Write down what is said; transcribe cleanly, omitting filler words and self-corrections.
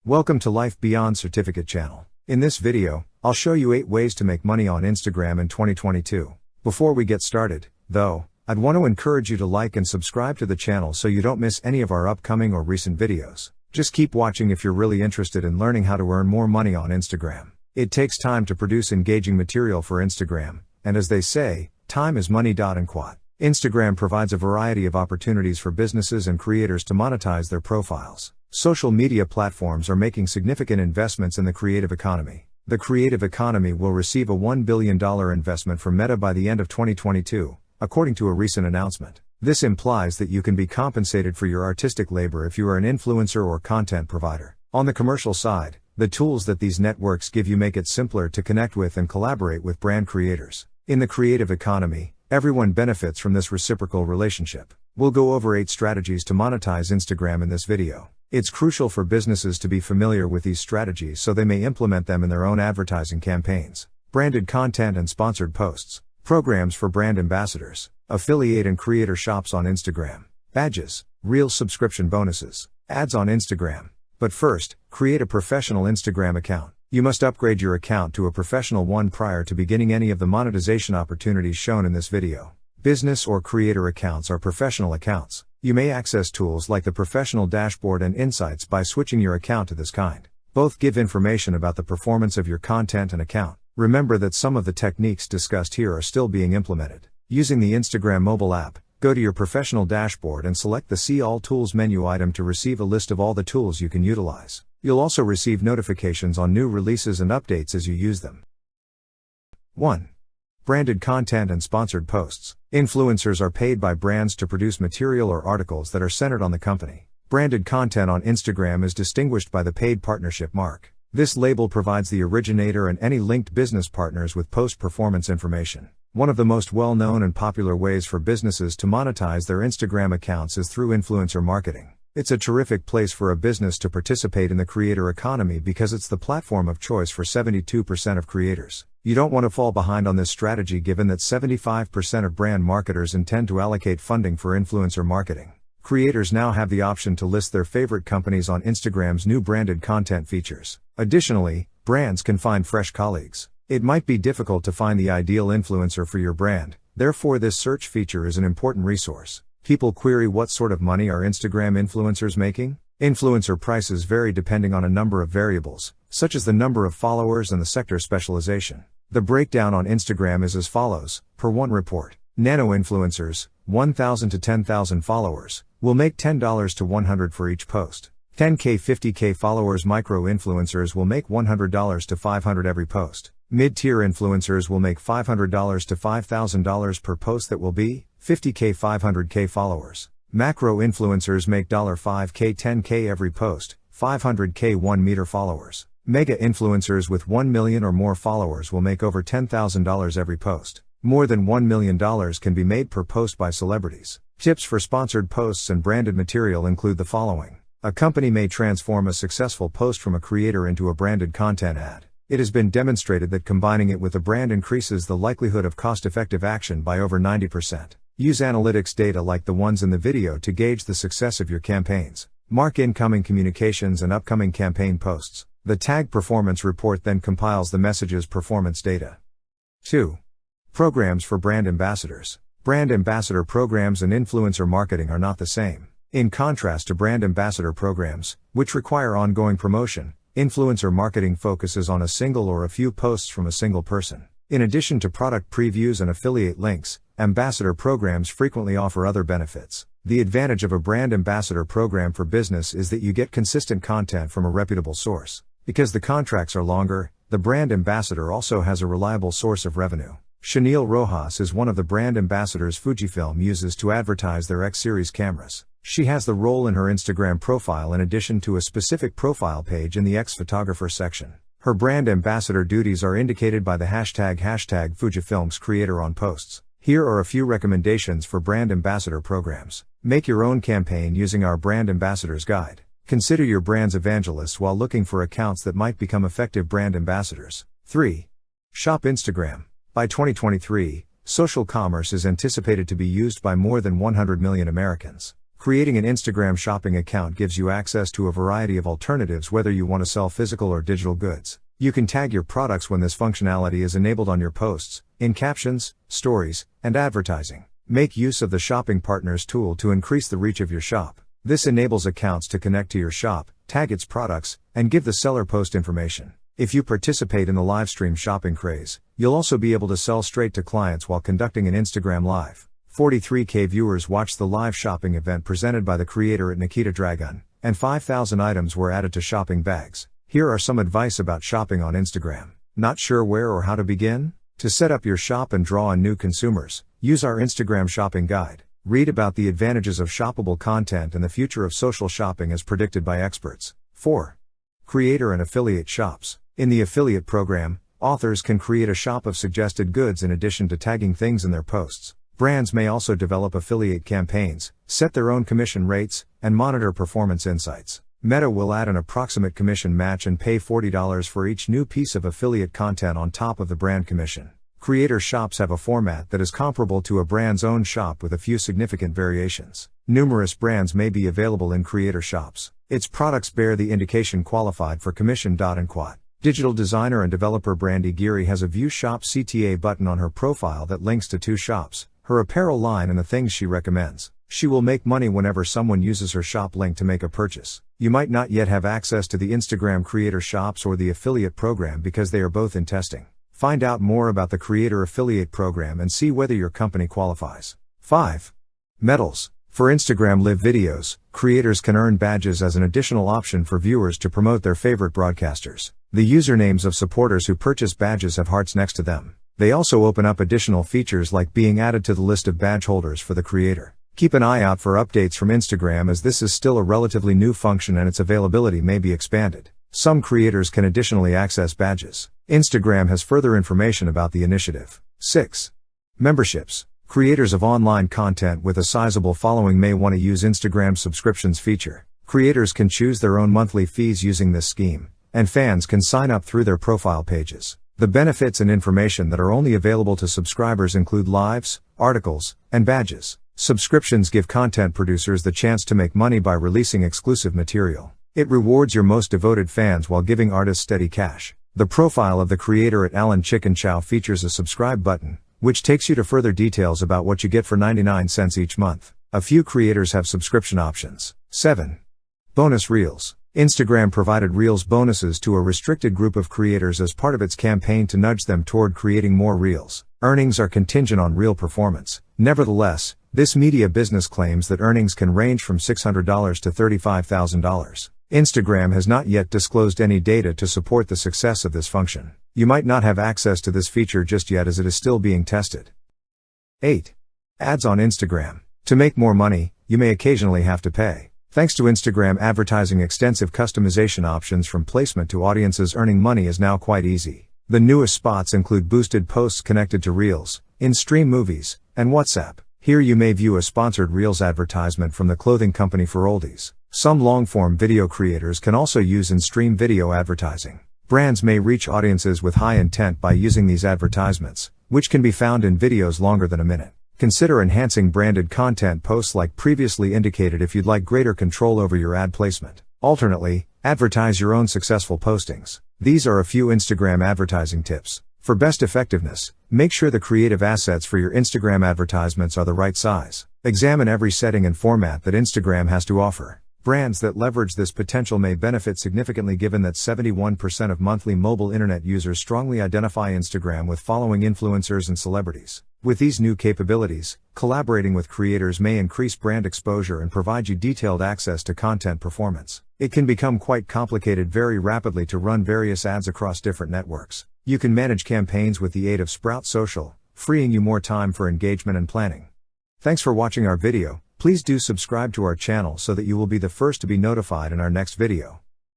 Welcome to Life Beyond Certificate channel. In this video, I'll show you 8 ways to make money on Instagram in 2022. Before we get started, though, I'd want to encourage you to like and subscribe to the channel so you don't miss any of our upcoming or recent videos. Just keep watching if you're really interested in learning how to earn more money on Instagram. It takes time to produce engaging material for Instagram, and as they say, time is money. Instagram provides a variety of opportunities for businesses and creators to monetize their profiles. Social media platforms are making significant investments in the creative economy. The creative economy will receive a $1 billion investment from Meta by the end of 2022, according to a recent announcement. This implies that you can be compensated for your artistic labor if you are an influencer or content provider. On the commercial side, the tools that these networks give you make it simpler to connect with and collaborate with brand creators. In the creative economy, everyone benefits from this reciprocal relationship. We'll go over 8 strategies to monetize Instagram in this video. It's crucial for businesses to be familiar with these strategies so they may implement them in their own advertising campaigns. Branded content and sponsored posts. Programs for brand ambassadors. Affiliate and creator shops on Instagram. Badges. Reels subscription bonuses. Ads on Instagram. But first, create a professional Instagram account. You must upgrade your account to a professional one prior to beginning any of the monetization opportunities shown in this video. Business or creator accounts are professional accounts. You may access tools like the professional dashboard and insights by switching your account to this kind. Both give information about the performance of your content and account. Remember that some of the techniques discussed here are still being implemented. Using the Instagram mobile app, go to your professional dashboard and select the See All Tools menu item to receive a list of all the tools you can utilize. You'll also receive notifications on new releases and updates as you use them. 1. Branded content and sponsored posts. Influencers are paid by brands to produce material or articles that are centered on the company. Branded content on Instagram is distinguished by the paid partnership mark. This label provides the originator and any linked business partners with post-performance information. One of the most well-known and popular ways for businesses to monetize their Instagram accounts is through influencer marketing. It's a terrific place for a business to participate in the creator economy because it's the platform of choice for 72% of creators. You don't want to fall behind on this strategy given that 75% of brand marketers intend to allocate funding for influencer marketing. Creators now have the option to list their favorite companies on Instagram's new branded content features. Additionally, brands can find fresh colleagues. It might be difficult to find the ideal influencer for your brand, therefore this search feature is an important resource. People query what sort of money are Instagram influencers making? Influencer prices vary depending on a number of variables, such as the number of followers and the sector specialization. The breakdown on Instagram is as follows, per one report. Nano influencers, 1,000 to 10,000 followers, will make $10 to $100 for each post. 10K 50K followers micro influencers will make $100 to $500 every post. Mid-tier influencers will make $500 to $5,000 per post that will be 50K 500K followers. Macro influencers make $5K 10K every post, 500K 1 meter followers. Mega influencers with 1 million or more followers will make over $10,000 every post. More than $1 million can be made per post by celebrities. Tips for sponsored posts and branded material include the following. A company may transform a successful post from a creator into a branded content ad. It has been demonstrated that combining it with a brand increases the likelihood of cost-effective action by over 90%. Use analytics data like the ones in the video to gauge the success of your campaigns. Mark incoming communications and upcoming campaign posts. The tag performance report then compiles the message's performance data. 2. Programs for brand ambassadors. Brand ambassador programs and influencer marketing are not the same. In contrast to brand ambassador programs, which require ongoing promotion, influencer marketing focuses on a single or a few posts from a single person. In addition to product previews and affiliate links, ambassador programs frequently offer other benefits. The advantage of a brand ambassador program for business is that you get consistent content from a reputable source. Because the contracts are longer, the brand ambassador also has a reliable source of revenue. Chanel Rojas is one of the brand ambassadors Fujifilm uses to advertise their X-series cameras. She has the role in her Instagram profile in addition to a specific profile page in the X photographer section. Her brand ambassador duties are indicated by the hashtag Fujifilm's creator on posts. Here are a few recommendations for brand ambassador programs. Make your own campaign using our brand ambassadors guide. Consider your brand's evangelists while looking for accounts that might become effective brand ambassadors. 3. Shop Instagram. By 2023, social commerce is anticipated to be used by more than 100 million Americans. Creating an Instagram shopping account gives you access to a variety of alternatives whether you want to sell physical or digital goods. You can tag your products when this functionality is enabled on your posts, in captions, stories, and advertising. Make use of the Shopping Partners tool to increase the reach of your shop. This enables accounts to connect to your shop, tag its products, and give the seller post information. If you participate in the livestream shopping craze, you'll also be able to sell straight to clients while conducting an Instagram Live. 43K viewers watched the live shopping event presented by the creator at Nikita Dragun, and 5,000 items were added to shopping bags. Here are some advice about shopping on Instagram. Not sure where or how to begin? To set up your shop and draw on new consumers, use our Instagram shopping guide. Read about the advantages of shoppable content and the future of social shopping as predicted by experts. 4. Creator and affiliate shops. In the affiliate program, authors can create a shop of suggested goods in addition to tagging things in their posts. Brands may also develop affiliate campaigns, set their own commission rates, and monitor performance insights. Meta will add an approximate commission match and pay $40 for each new piece of affiliate content on top of the brand commission. Creator shops have a format that is comparable to a brand's own shop with a few significant variations. Numerous brands may be available in creator shops. Its products bear the indication qualified for commission. Digital designer and developer Brandy Geary has a View Shop CTA button on her profile that links to 2 shops, her apparel line and the things she recommends. She will make money whenever someone uses her shop link to make a purchase. You might not yet have access to the Instagram creator shops or the affiliate program because they are both in testing. Find out more about the creator affiliate program and see whether your company qualifies. 5. Medals. For Instagram Live videos, creators can earn badges as an additional option for viewers to promote their favorite broadcasters. The usernames of supporters who purchase badges have hearts next to them. They also open up additional features like being added to the list of badge holders for the creator. Keep an eye out for updates from Instagram as this is still a relatively new function and its availability may be expanded. Some creators can additionally access badges. Instagram has further information about the initiative. 6. Memberships. Creators of online content with a sizable following may want to use Instagram's subscriptions feature. Creators can choose their own monthly fees using this scheme, and fans can sign up through their profile pages. The benefits and information that are only available to subscribers include lives, articles, and badges. Subscriptions give content producers the chance to make money by releasing exclusive material. It rewards your most devoted fans while giving artists steady cash. The profile of the creator at Alan Chicken Chow features a subscribe button, which takes you to further details about what you get for 99 cents each month. A few creators have subscription options. 7. Bonus Reels. Instagram provided Reels bonuses to a restricted group of creators as part of its campaign to nudge them toward creating more Reels. Earnings are contingent on Reel performance. Nevertheless, this media business claims that earnings can range from $600 to $35,000. Instagram has not yet disclosed any data to support the success of this function. You might not have access to this feature just yet as it is still being tested. 8. Ads on Instagram. To make more money, you may occasionally have to pay. Thanks to Instagram advertising, extensive customization options from placement to audiences, earning money is now quite easy. The newest spots include boosted posts connected to Reels, in-stream movies, and WhatsApp. Here you may view a sponsored Reels advertisement from the clothing company for oldies. Some long-form video creators can also use in-stream video advertising. Brands may reach audiences with high intent by using these advertisements, which can be found in videos longer than a minute. Consider enhancing branded content posts like previously indicated if you'd like greater control over your ad placement. Alternately, advertise your own successful postings. These are a few Instagram advertising tips. For best effectiveness, make sure the creative assets for your Instagram advertisements are the right size. Examine every setting and format that Instagram has to offer. Brands that leverage this potential may benefit significantly given that 71% of monthly mobile internet users strongly identify Instagram with following influencers and celebrities. With these new capabilities, collaborating with creators may increase brand exposure and provide you detailed access to content performance. It can become quite complicated very rapidly to run various ads across different networks. You can manage campaigns with the aid of Sprout Social, freeing you more time for engagement and planning. Thanks for watching our video. Please do subscribe to our channel so that you will be the first to be notified in our next video.